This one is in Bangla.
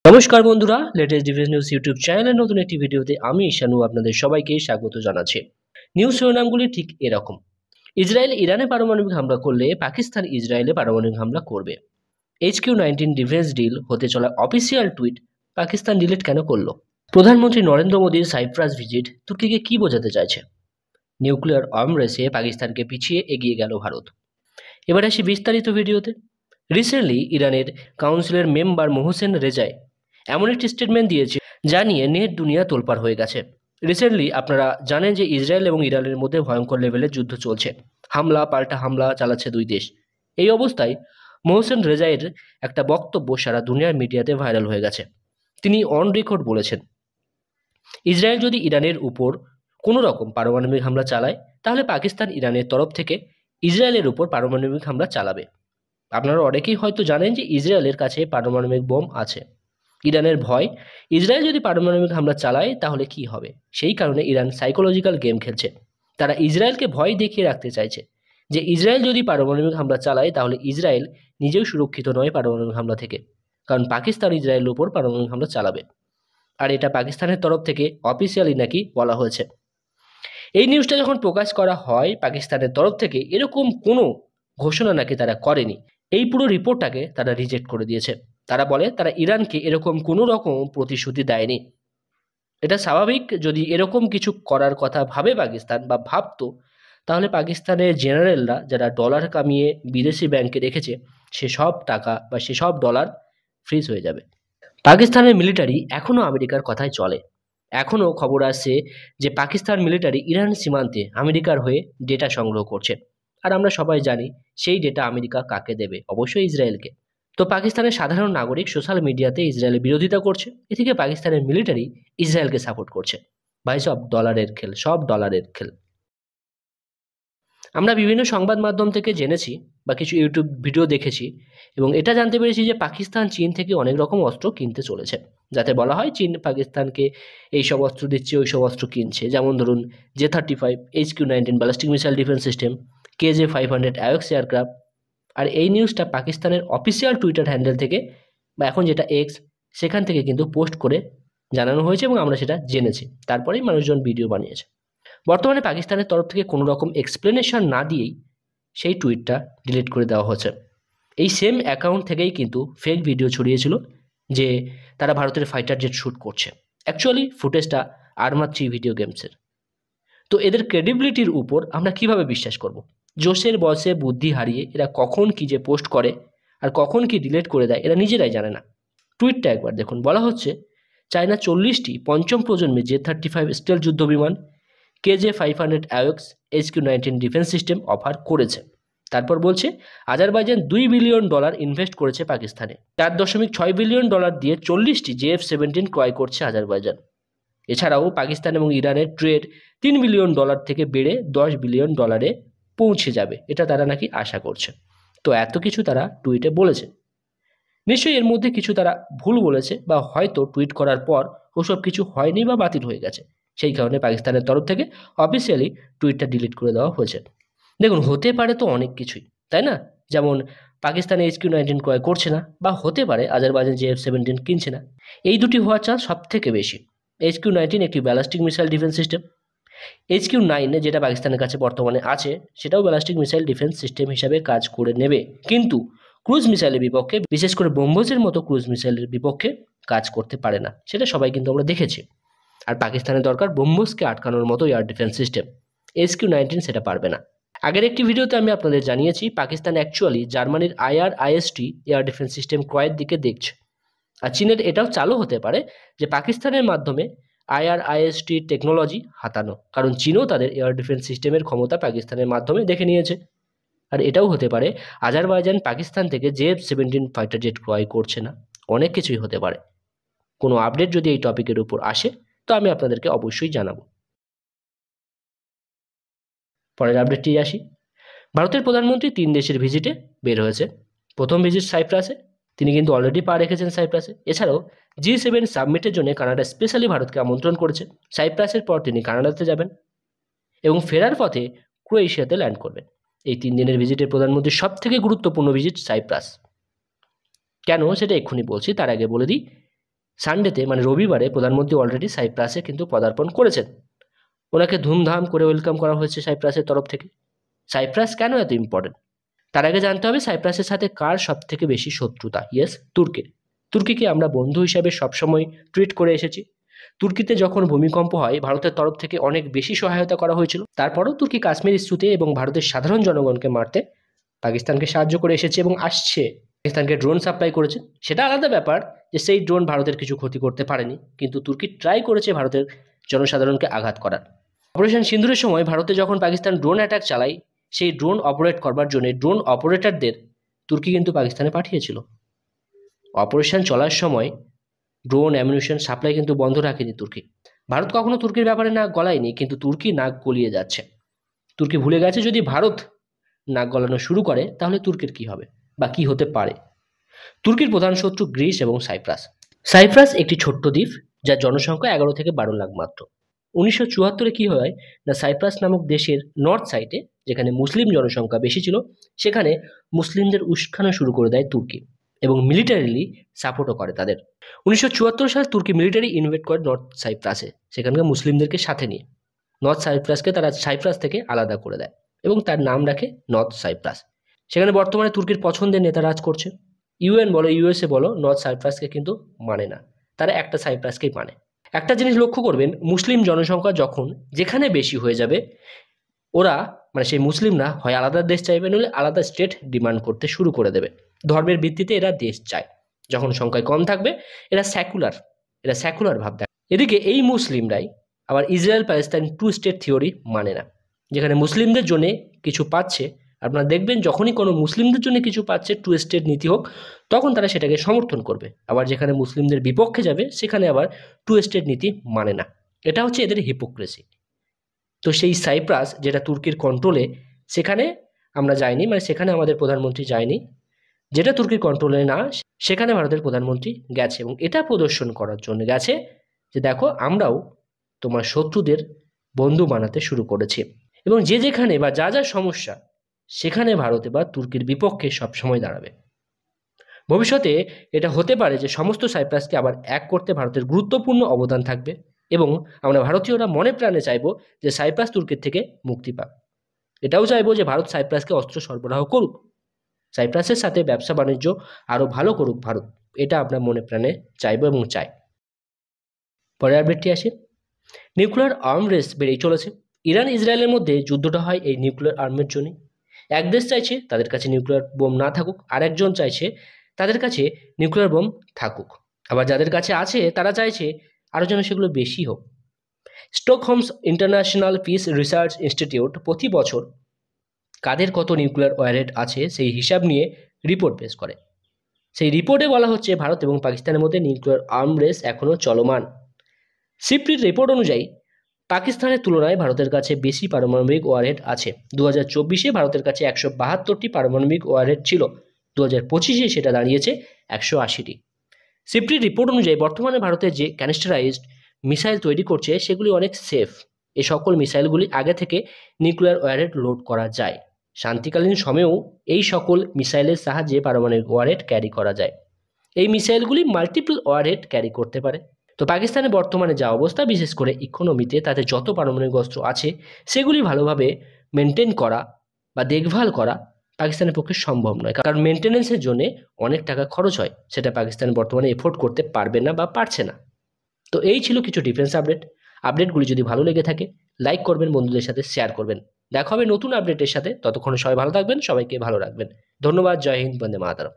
নমস্কার বন্ধুরা, লেটেস্ট ডিফেন্স নিউজ ইউটিউব চ্যানেলের নতুন একটি ভিডিওতে আমি ঈশানু আপনাদের সবাইকে স্বাগত জানাচ্ছি। নিউজ শিরোনামগুলি ঠিক এরকম। ইসরায়েল ইরানে পারমাণবিক হামলা করলে পাকিস্তান ইসরায়েলে পারমাণবিক হামলা করবে। HQ-19 ডিফেন্স ডিল হতে চলা অফিসিয়াল টুইট পাকিস্তান ডিলিট কেন করলো? প্রধানমন্ত্রী নরেন্দ্র মোদীর সাইপ্রাস ভিজিট তুর্কিকে কি বোঝাতে চাইছে? নিউক্লিয়ার আর্ম রেসে পাকিস্তানকে পিছিয়ে এগিয়ে গেল ভারত। এবার আসি বিস্তারিত ভিডিওতে। রিসেন্টলি ইরানের কাউন্সিলের মেম্বার মোহসেন রেজাই এমন একটি স্টেটমেন্ট দিয়েছে যা নিয়ে নেট দুনিয়া তোলপাড় হয়ে গেছে। রিসেন্টলি আপনারা জানেন যে ইসরায়েল এবং ইরানের মধ্যে ভয়ঙ্কর লেভেলের যুদ্ধ চলছে। হামলা পাল্টা হামলা চালাচ্ছে দুই দেশ। এই অবস্থায় মোহসেন রেজাইয়ের একটা বক্তব্য সারা দুনিয়ার মিডিয়াতে ভাইরাল হয়ে গেছে। তিনি অন রেকর্ড বলেছেন, ইসরায়েল যদি ইরানের উপর কোনো রকম পারমাণবিক হামলা চালায় তাহলে পাকিস্তান ইরানের তরফ থেকে ইসরায়েলের উপর পারমাণবিক হামলা চালাবে। আপনারা অনেকেই হয়তো জানেন যে ইসরায়েলের কাছে পারমাণবিক বোম আছে। ইরানের ভয়, ইসরায়েল যদি পারমাণবিক হামলা চালায় তাহলে কি হবে, সেই কারণে ইরান সাইকোলজিক্যাল গেম খেলছে। তারা ইসরায়েলকে ভয় দেখিয়ে রাখতে চাইছে যে ইসরায়েল যদি পারমাণবিক হামলা চালায় তাহলে ইসরায়েল নিজেও সুরক্ষিত নয় পারমাণবিক হামলা থেকে, কারণ পাকিস্তান ইসরায়েলের উপর পারমাণবিক হামলা চালাবে। আর এটা পাকিস্তানের তরফ থেকে অফিসিয়ালি নাকি বলা হয়েছে। এই নিউজটা যখন প্রকাশ করা হয় পাকিস্তানের তরফ থেকে এরকম কোনো ঘোষণা নাকি তারা করেনি। এই পুরো রিপোর্টটাকে তারা রিজেক্ট করে দিয়েছে। তারা বলে তারা ইরানকে এরকম কোনো রকম প্রতিশ্রুতি দেয়নি। এটা স্বাভাবিক, যদি এরকম কিছু করার কথা ভাবে পাকিস্তান বা ভাবতো তাহলে পাকিস্তানের জেনারেলরা যারা ডলার কামিয়ে বিদেশি ব্যাংকে রেখেছে সেসব টাকা বা সেসব ডলার ফ্রিজ হয়ে যাবে। পাকিস্তানের মিলিটারি এখনও আমেরিকার কথায় চলে। এখনও খবর আসছে যে পাকিস্তান মিলিটারি ইরান সীমান্তে আমেরিকার হয়ে ডেটা সংগ্রহ করছে। আর আমরা সবাই জানি সেই ডেটা আমেরিকা কাকে দেবে, অবশ্যই ইসরায়েলকে। তো পাকিস্তানের সাধারণ নাগরিক সোশ্যাল মিডিয়াতে ইসরায়েলের বিরোধিতা করছে, এদিকে পাকিস্তানের মিলিটারি ইসরায়েলকে সাপোর্ট করছে। ভাই সব ডলারের খেল, সব ডলারের খেল। আমরা বিভিন্ন সংবাদ মাধ্যম থেকে জেনেছি বা কিছু ইউটিউব ভিডিও দেখেছি এবং এটা জানতে পেরেছি যে পাকিস্তান চীন থেকে অনেক রকম অস্ত্র কিনতে চলেছে, যাতে বলা হয় চীন পাকিস্তানকে এই সব অস্ত্র দিচ্ছে, ওই সব অস্ত্র কিনছে। যেমন ধরুন J-35, HQ-19 ballistic missile defence system, KJ-500 অ্যাওয়াক্স এয়ারক্রাফট। আর এই নিউজটা পাকিস্তানের অফিসিয়াল টুইটার হ্যান্ডেল থেকে বা এখন যেটা এক্স, সেখান থেকে কিন্তু পোস্ট করে জানানো হয়েছে এবং আমরা সেটা জেনেছি। তারপরেই মানুষজন ভিডিও বানিয়েছে। বর্তমানে পাকিস্তানের তরফ থেকে কোনো রকম এক্সপ্লেনেশন না দিয়েই সেই টুইটটা ডিলিট করে দেওয়া হচ্ছে। এই সেম অ্যাকাউন্ট থেকেই কিন্তু ফেক ভিডিও ছড়িয়েছিল যে তারা ভারতের ফাইটার জেট শ্যুট করছে। অ্যাকচুয়ালি ফুটেজটা আর্মা 3 ভিডিও গেমসের। তো এদের ক্রেডিবিলিটির উপর আমরা কিভাবে বিশ্বাস করব? জোশের বসে বুদ্ধি হারিয়ে এরা কখন কি যে পোস্ট করে আর কখন কি ডিলিট করে দেয় এরা নিজেরাই জানে না। টুইটটা একবার দেখুন। বলা হচ্ছে চায়না 40টি পঞ্চম প্রজন্মের J-35 স্টেলথ যুদ্ধবিমান, KJ-500 অ্যাওয়াক্স, HQ-19 defence system offer করেছে। তারপর বলছে আজারবাইজান $2 বিলিয়ন ইনভেস্ট করেছে পাকিস্তানে। $4.6 বিলিয়ন দিয়ে 40টি JF-17 ক্রয় করছে আজারবাইজান। এছাড়াও পাকিস্তান এবং ইরানের ট্রেড $3 বিলিয়ন থেকে বেড়ে $10 বিলিয়ন পৌঁছে যাবে, এটা তারা নাকি আশা করছে। তো এত কিছু তারা টুইটে বলেছে। নিশ্চয়ই এর মধ্যে কিছু তারা ভুল বলেছে বা হয়তো টুইট করার পর ওসব কিছু হয়নি বা বাতিল হয়ে গেছে, সেই কারণে পাকিস্তানের তরফ থেকে অফিসিয়ালি টুইটটা ডিলিট করে দেওয়া হয়েছে। দেখুন, হতে পারে তো অনেক কিছুই, তাই না? যেমন পাকিস্তান HQ-19 ক্রয় করছে না, বা হতে পারে আজারবাইজান JF-17 কিনছে না। এই দুটি হওয়ার চান্স সব থেকে বেশি। HQ-19 একটি ballistic missile defence system. HQ-9 যেটা পাকিস্তানের কাছে বর্তমানে আছে সেটাও ব্যালিস্টিক মিসাইল ডিফেন্স সিস্টেম হিসাবে কাজ করে নেবে, কিন্তু ক্রুজ মিসাইলের বিপক্ষে, বিশেষ করে ব্রহ্মসের মতো ক্রুজ মিসাইলের বিপক্ষে কাজ করতে পারে না। সেটা সবাই কিন্তু আমরা দেখেছি। আর পাকিস্তানের দরকার ব্রহ্মসকে আটকানোর মতো এয়ার ডিফেন্স সিস্টেম। HQ-19 সেটা পারবে না। আগের একটি ভিডিওতে আমি আপনাদের জানিয়েছি পাকিস্তান অ্যাকচুয়ালি জার্মানির IR-IS-T এয়ার ডিফেন্স সিস্টেম ক্রয়ের দিকে দেখছে। আর চীনের এটাও চালু হতে পারে যে পাকিস্তানের মাধ্যমে IR-IS-T টেকনোলজি হাতানো, কারণ চীনও তাদের এয়ার ডিফেন্স সিস্টেমের ক্ষমতা পাকিস্তানের মাধ্যমে দেখে নিয়েছে। আর এটাও হতে পারে আজারবাইজান পাকিস্তান থেকে JF-17 ফাইটার জেট ক্রয় করছে না। অনেক কিছুই হতে পারে। কোনো আপডেট যদি এই টপিকের উপর আসে তো আমি আপনাদেরকে অবশ্যই জানাবো। পরের আপডেটটি আসি। ভারতের প্রধানমন্ত্রী 3 দেশের ভিজিটে বের হয়েছে। প্রথম ভিজিট সাইপ্রাসে, তিনি কিন্তু অলরেডি পা রেখেছেন সাইপ্রাসে। এছাড়াও G7 সাবমিটের জন্য কানাডা স্পেশালি ভারতকে আমন্ত্রণ করেছে। সাইপ্রাসের পর তিনি কানাডাতে যাবেন এবং ফেরার পথে ক্রোয়েশিয়াতে ল্যান্ড করবেন। এই 3 দিনের ভিজিটে প্রধানমন্ত্রীর সব থেকে গুরুত্বপূর্ণ ভিজিট সাইপ্রাস। কেন সেটা এক্ষুনি বলছি, তার আগে বলে দিই সানডেতে মানে রবিবারে প্রধানমন্ত্রী অলরেডি সাইপ্রাসে কিন্তু পদার্পণ করেছেন। ওনাকে ধুমধাম করে ওয়েলকাম করা হয়েছে সাইপ্রাসের তরফ থেকে। সাইপ্রাস কেন এত ইম্পর্টেন্ট? তার আগে জানতে হবে সাইপ্রাসের সাথে কার সব থেকে বেশি শত্রুতা। ইয়েস, তুর্কির। তুর্কিকে আমরা বন্ধু হিসাবে সবসময় ট্রিট করে এসেছি। তুর্কিতে যখন ভূমিকম্প হয় ভারতের তরফ থেকে অনেক বেশি সহায়তা করা হয়েছিল। তারপরও তুর্কি কাশ্মীর ইস্যুতে এবং ভারতের সাধারণ জনগণকে মারতে পাকিস্তানকে সাহায্য করে এসেছে এবং আসছে। পাকিস্তানকে ড্রোন সাপ্লাই করেছে, সেটা আলাদা ব্যাপার যে সেই ড্রোন ভারতের কিছু ক্ষতি করতে পারেনি, কিন্তু তুর্কি ট্রাই করেছে ভারতের জনসাধারণকে আঘাত করার। অপারেশন সিন্দুরের সময় ভারতে যখন পাকিস্তান ড্রোন অ্যাটাক চালায়, সেই ড্রোন অপারেট করবার জন্য ড্রোন অপারেটরদের তুর্কি কিন্তু পাকিস্তানে পাঠিয়েছিল। অপারেশন চলার সময় ড্রোন অ্যামিউনিশন সাপ্লাই কিন্তু বন্ধ রাখেনি তুর্কি। ভারত কখনো তুর্কির ব্যাপারে নাক গলায়নি, কিন্তু তুর্কি নাক গলিয়ে যাচ্ছে। তুর্কি ভুলে গেছে যদি ভারত নাক গলানো শুরু করে তাহলে তুর্কির কি হবে বা কি হতে পারে। তুর্কির প্রধান শত্রু গ্রিস এবং সাইপ্রাস। সাইপ্রাস একটি ছোট্ট দ্বীপ যার জনসংখ্যা 11 থেকে 12 লাখ মাত্র। 1974-এ কি হয় না, সাইপ্রাস নামক দেশের নর্থ সাইডে যেখানে মুসলিম জনসংখ্যা বেশি ছিল সেখানে মুসলিমদের উস্কানো শুরু করে দেয় তুর্কি এবং মিলিটারিলি সাপোর্টও করে তাদের। 1974 সালে তুর্কি মিলিটারি ইনভেট করে নর্থ সাইপ্রাসে, সেখানকার মুসলিমদেরকে সাথে নিয়ে। নর্থ সাইপ্রাসকে তারা সাইপ্রাস থেকে আলাদা করে দেয় এবং তার নাম রাখে নর্থ সাইপ্রাস। সেখানে বর্তমানে তুর্কির পছন্দের নেতা রাজ করছে। ইউএন বলো ইউএসএ বলো নর্থ সাইপ্রাসকে কিন্তু মানে না, তারা একটা সাইপ্রাসকেই মানে। একটা জিনিস লক্ষ্য করবেন, মুসলিম জনসংখ্যা যখন যেখানে বেশি হয়ে যাবে ওরা মানে সেই মুসলিমরা হয় আলাদা দেশ চাইবে, নইলে আলাদা স্টেট ডিমান্ড করতে শুরু করে দেবে। ধর্মের ভিত্তিতে এরা দেশ চায়। যখন সংখ্যায় কম থাকবে এরা সেকুলার ভাব দেয়। এদিকে এই মুসলিমরাই আবার ইসরায়েল প্যালেস্তাইন 2 স্টেট থিওরি মানে না। যেখানে মুসলিমদের জন্য কিছু পাচ্ছে, আপনারা দেখবেন যখনই কোনো মুসলিমদের জন্য কিছু পাচ্ছে 2 স্টেট নীতি হোক, তখন তারা সেটাকে সমর্থন করবে। আবার যেখানে মুসলিমদের বিপক্ষে যাবে সেখানে আবার 2 স্টেট নীতি মানে না। এটা হচ্ছে এদের হিপোক্রেসি। তো সেই সাইপ্রাস যেটা তুর্কির কন্ট্রোলে, সেখানে আমরা যাইনি, মানে সেখানে আমাদের প্রধানমন্ত্রী যায়নি। যেটা তুর্কির কন্ট্রোলে না সেখানে ভারতের প্রধানমন্ত্রী গেছে এবং এটা প্রদর্শন করার জন্য গেছে যে দেখো আমরাও তোমার শত্রুদের বন্ধু বানাতে শুরু করেছি এবং যে যেখানে বা যা যা সমস্যা সেখানে ভারতে বা তুর্কির বিপক্ষে সবসময় দাঁড়াবে। ভবিষ্যতে এটা হতে পারে যে সমস্ত সাইপ্রাসকে আবার এক করতে ভারতের গুরুত্বপূর্ণ অবদান থাকবে এবং আমরা ভারতীয়রা মনে প্রাণে চাইব যে সাইপ্রাস তুর্কির থেকে মুক্তি পাক। এটাও চাইবো যে ভারত সাইপ্রাসকে অস্ত্র সরবরাহ করুক, সাইপ্রাসের সাথে ব্যবসা বাণিজ্য আরও ভালো করুক ভারত। এটা আমরা মনে প্রাণে চাইবো এবং চাই। পরের আপডেটটি আসে, নিউক্লিয়ার আর্ম রেস বেড়েই চলেছে। ইরান ইসরায়েলের মধ্যে যুদ্ধটা হয় এই নিউক্লিয়ার আর্মের জন্যই। এক দেশ চাইছে তাদের কাছে নিউক্লিয়ার বোম না থাকুক, আর একজন চাইছে তাদের কাছে নিউক্লিয়ার বোম থাকুক। আবার যাদের কাছে আছে তারা চাইছে আরও যেন সেগুলো বেশি হোক। স্টকহোমস ইন্টারন্যাশনাল পিস রিসার্চ ইনস্টিটিউট প্রতি বছর কাদের কত নিউক্লিয়ার ওয়ারহেড আছে সেই হিসাব নিয়ে রিপোর্ট পেশ করে। সেই রিপোর্টে বলা হচ্ছে ভারত এবং পাকিস্তানের মধ্যে নিউক্লিয়ার আর্ম রেস এখনও চলমান। সিপ্রির রিপোর্ট অনুযায়ী পাকিস্তানের তুলনায় ভারতের কাছে বেশি পারমাণবিক ওয়ারহেড আছে। 2024-এ ভারতের কাছে 172টি পারমাণবিক ওয়ারহেড ছিল, 2025-এ সেটা দাঁড়িয়েছে 180টি। সিপ্রির রিপোর্ট অনুযায়ী বর্তমানে ভারতের যে ক্যানিস্টারাইজড মিসাইল তৈরি করছে সেগুলি অনেক সেফ। এই সকল মিসাইলগুলি আগে থেকে নিউক্লিয়ার ওয়ারহেড লোড করা যায়। শান্তিকালীন সময়েও এই সকল মিসাইলের সাহায্যে পারমাণবিক ওয়ারহেড ক্যারি করা যায়। এই মিসাইলগুলি মাল্টিপল ওয়ারহেড ক্যারি করতে পারে। তো পাকিস্তানে বর্তমানে যা অবস্থা, বিশেষ করে ইকোনমিতে তাতে যত পারমাণবিক অস্ত্র আছে সেগুলি ভালোভাবে মেনটেন করা বা দেখভাল করা পাকিস্তানের পক্ষে সম্ভব নয়, কারণ মেনটেন্যান্সের জন্য অনেক টাকা খরচ হয়, সেটা পাকিস্তান বর্তমানে এফোর্ড করতে পারবে না বা পারছে না। তো এই ছিল কিছু ডিফেন্স আপডেটগুলি যদি ভালো লেগে থাকে লাইক করবেন, বন্ধুদের সাথে শেয়ার করবেন। দেখা হবে নতুন আপডেটের সাথে, ততক্ষণ সবাই ভালো থাকবেন, সবাইকে ভালো রাখবেন। ধন্যবাদ। জয় হিন্দ, বন্দে মাতরম।